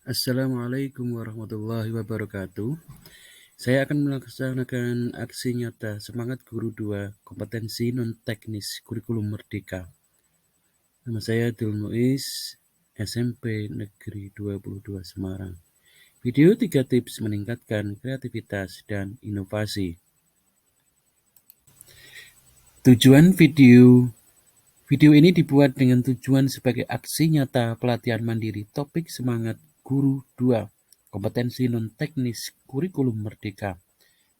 Assalamualaikum warahmatullahi wabarakatuh. Saya akan melaksanakan aksi nyata Semangat Guru 2 Kompetensi Non-Teknis Kurikulum Merdeka. Nama saya Dul Muiz, SMP Negeri 22 Semarang. Video 3 tips meningkatkan kreativitas dan inovasi. Tujuan video ini dibuat dengan tujuan sebagai aksi nyata pelatihan mandiri topik Semangat Guru 2 Kompetensi Non-Teknis Kurikulum Merdeka.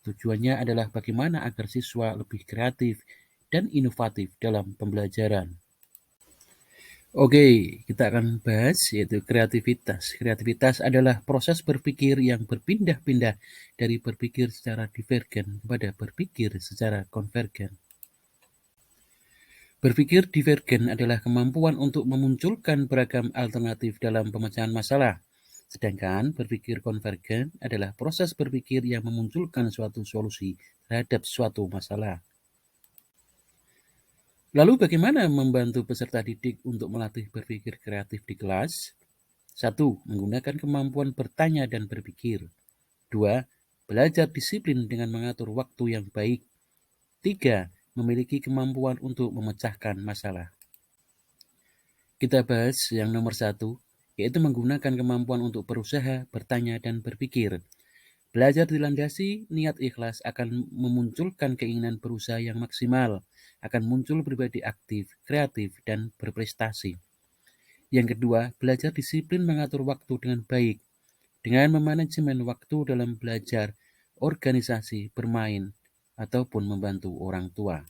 Tujuannya adalah bagaimana agar siswa lebih kreatif dan inovatif dalam pembelajaran. Oke, kita akan bahas yaitu kreativitas. Kreativitas adalah proses berpikir yang berpindah-pindah dari berpikir secara divergen kepada berpikir secara konvergen. Berpikir divergen adalah kemampuan untuk memunculkan beragam alternatif dalam pemecahan masalah. Sedangkan berpikir konvergen adalah proses berpikir yang memunculkan suatu solusi terhadap suatu masalah. Lalu bagaimana membantu peserta didik untuk melatih berpikir kreatif di kelas? 1. Menggunakan kemampuan bertanya dan berpikir. 2. Belajar disiplin dengan mengatur waktu yang baik. 3. Memiliki kemampuan untuk memecahkan masalah. Kita bahas yang nomor 1, yaitu menggunakan kemampuan untuk berusaha, bertanya, dan berpikir. Belajar dilandasi niat ikhlas akan memunculkan keinginan berusaha yang maksimal, akan muncul pribadi aktif, kreatif, dan berprestasi. Yang kedua, belajar disiplin mengatur waktu dengan baik, dengan memanajemen waktu dalam belajar, organisasi, bermain, ataupun membantu orang tua.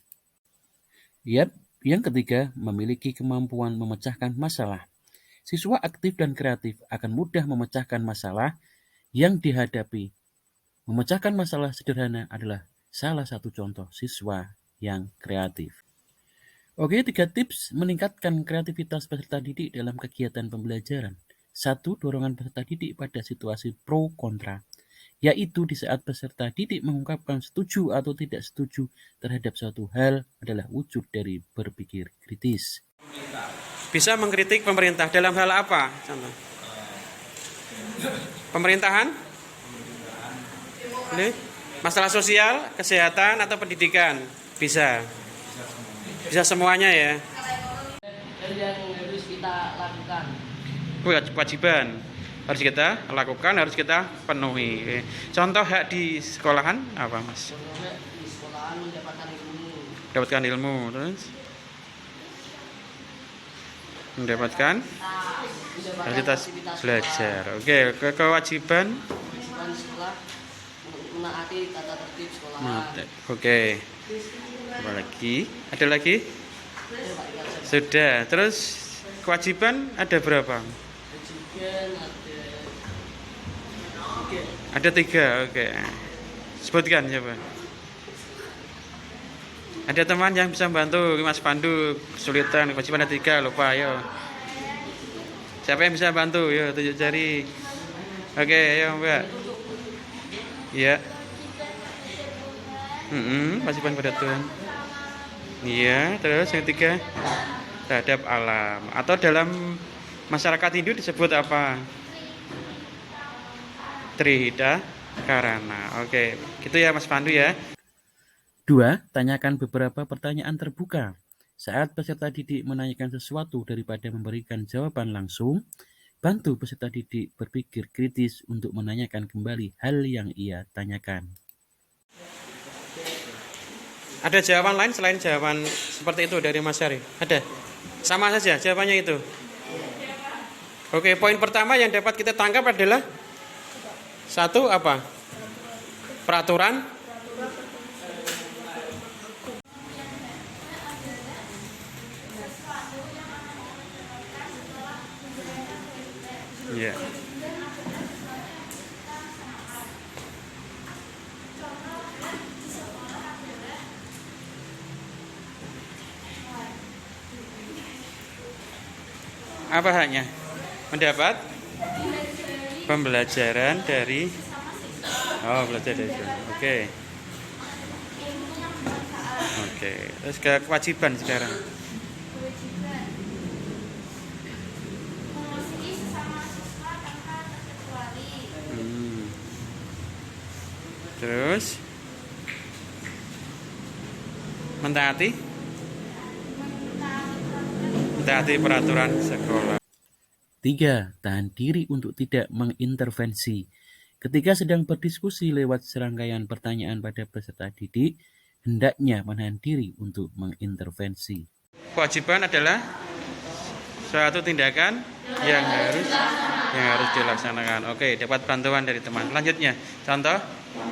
Yang ketiga, memiliki kemampuan memecahkan masalah. Siswa aktif dan kreatif akan mudah memecahkan masalah yang dihadapi. Memecahkan masalah sederhana adalah salah satu contoh siswa yang kreatif. Oke, 3 tips meningkatkan kreativitas peserta didik dalam kegiatan pembelajaran. 1. Dorongan peserta didik pada situasi pro kontra, yaitu di saat peserta didik mengungkapkan setuju atau tidak setuju terhadap suatu hal adalah wujud dari berpikir kritis. Bisa mengkritik pemerintah dalam hal apa? Contoh. Pemerintahan? Masalah sosial, kesehatan, atau pendidikan? Bisa. Bisa semuanya ya. Yang harus kita lakukan. Kewajiban harus kita lakukan, harus kita penuhi. Contoh hak di sekolahan apa, Mas? Contohnya di sekolahan mendapatkan ilmu. Mendapatkan ilmu, terus mendapatkan aktivitas belajar. Oke, kewajiban sekolah menaati tata tertib sekolahan. Oke. Apa lagi? Ada lagi? Sudah. Terus kewajiban ada berapa? Kewajiban Ada 3. Oke. Sebutkan siapa? Ada teman yang bisa membantu Mas Pandu kesulitan, kewajiban ada 3, lupa, ayo. Siapa yang bisa bantu? Yo, tunjuk jari. Oke, ayo Mbak. Iya. Kewajiban pada Tuhan. Iya, terus yang 3 terhadap alam. Atau dalam masyarakat Hindu disebut apa? Trihita Karana. Oke, gitu ya Mas Pandu ya. 2. Tanyakan beberapa pertanyaan terbuka. Saat peserta didik menanyakan sesuatu daripada memberikan jawaban langsung, bantu peserta didik berpikir kritis untuk menanyakan kembali hal yang ia tanyakan. Ada jawaban lain selain jawaban seperti itu dari Mas Syari? Ada? Sama saja jawabannya itu? Oke, poin pertama yang dapat kita tangkap adalah 1 apa? Peraturan. Iya. Apa haknya? Mendapat pembelajaran dari belajar dari itu. Oke. Terus ke kewajiban sekarang. Terus mentaati peraturan sekolah. 3. Tahan diri untuk tidak mengintervensi. Ketika sedang berdiskusi lewat serangkaian pertanyaan pada peserta didik, hendaknya menahan diri untuk mengintervensi. Kewajiban adalah suatu tindakan yang harus dilaksanakan. Oke, dapat bantuan dari teman. Selanjutnya, contoh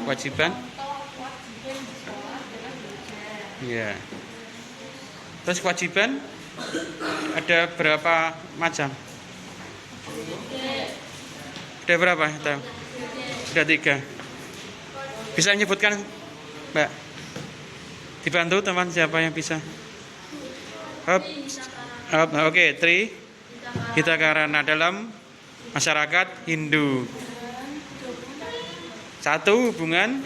kewajiban. Ya. Terus kewajiban ada berapa macam? Ada berapa? Tahu? Ada 3. Bisa menyebutkan, Mbak? Dibantu teman siapa yang bisa? Oke, 3. Kita karena dalam masyarakat Hindu. 1. Hubungan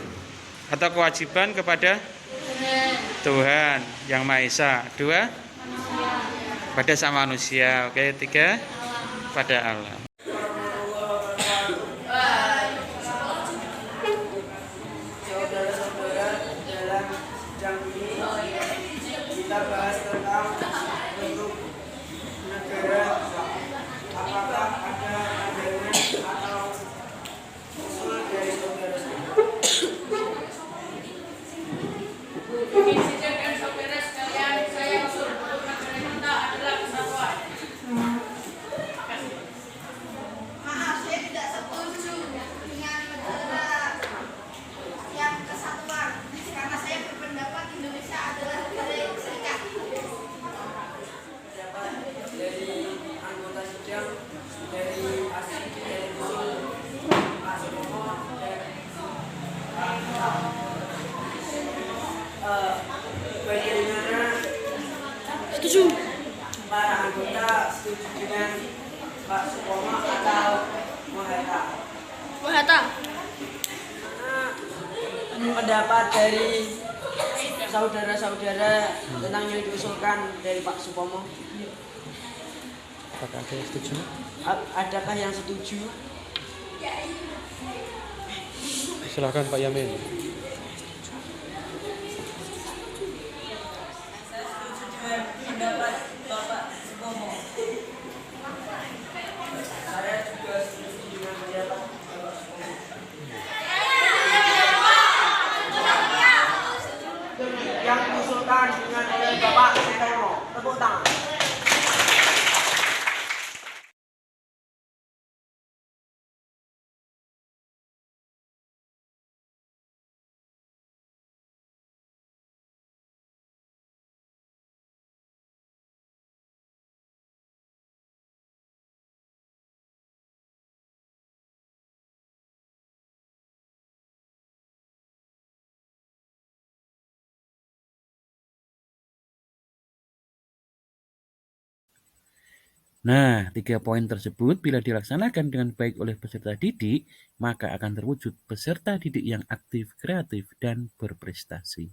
atau kewajiban kepada Tuhan yang Maha Esa. 2. Pada sama manusia. Oke, 3. Pada Allah. Saudara-saudara, dalam sidang ini kita bahas tentang bentuk negara. Apakah ada pandangan atau usul dari saudara-saudara? dan saudara sekalian, saya usul bentuk negara kita adalah kesatuan. Maaf, saya tidak setuju dengan negara yang kesatuan karena saya berpendapat Indonesia adalah negara yang serikat. Dapat dari anggota sidang, dari asli, dari usul Pak Supomo dan bagaimana Setuju. para anggota setuju dengan Pak Supomo atau Mohata? Mohata. Pendapat dari saudara-saudara tentang yang diusulkan dari Pak Supomo. Apakah ada yang setuju? Adakah yang setuju? Silakan Pak Yamin. Pendapat Bapak Supomo. Saya juga setuju dengan pendapat Bapak Supomo. Yang diusulkan dengan Bapak Supomo. Tepuk tangan. Nah, 3 poin tersebut bila dilaksanakan dengan baik oleh peserta didik, maka akan terwujud peserta didik yang aktif, kreatif, dan berprestasi.